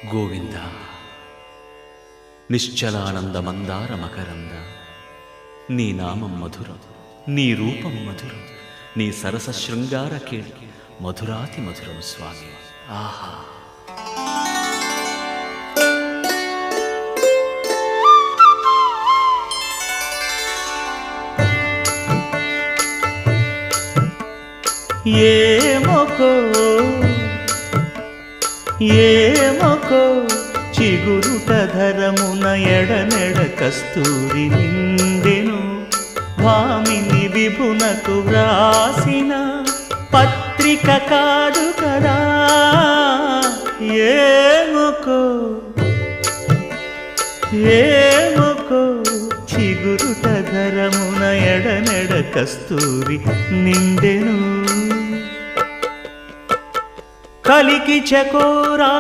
గోవింద నిశ్చలానంద మందార మకరంద నీ నామం మధురం, నీ రూపం మధురం, నీ సరస శృంగార కేళి మధురాతి మధురం స్వామి. ఆహా! ఏమొకో చిగురుట ధరమున ఎడనెడ కస్తూరి నిండెను, భామిని విభునకు వ్రాసిన పత్రిక కాదు కదా. ఏమొకో చిగురుట ధరమున ఎడనెడ కస్తూరి నిండెను, కలికి చకోరా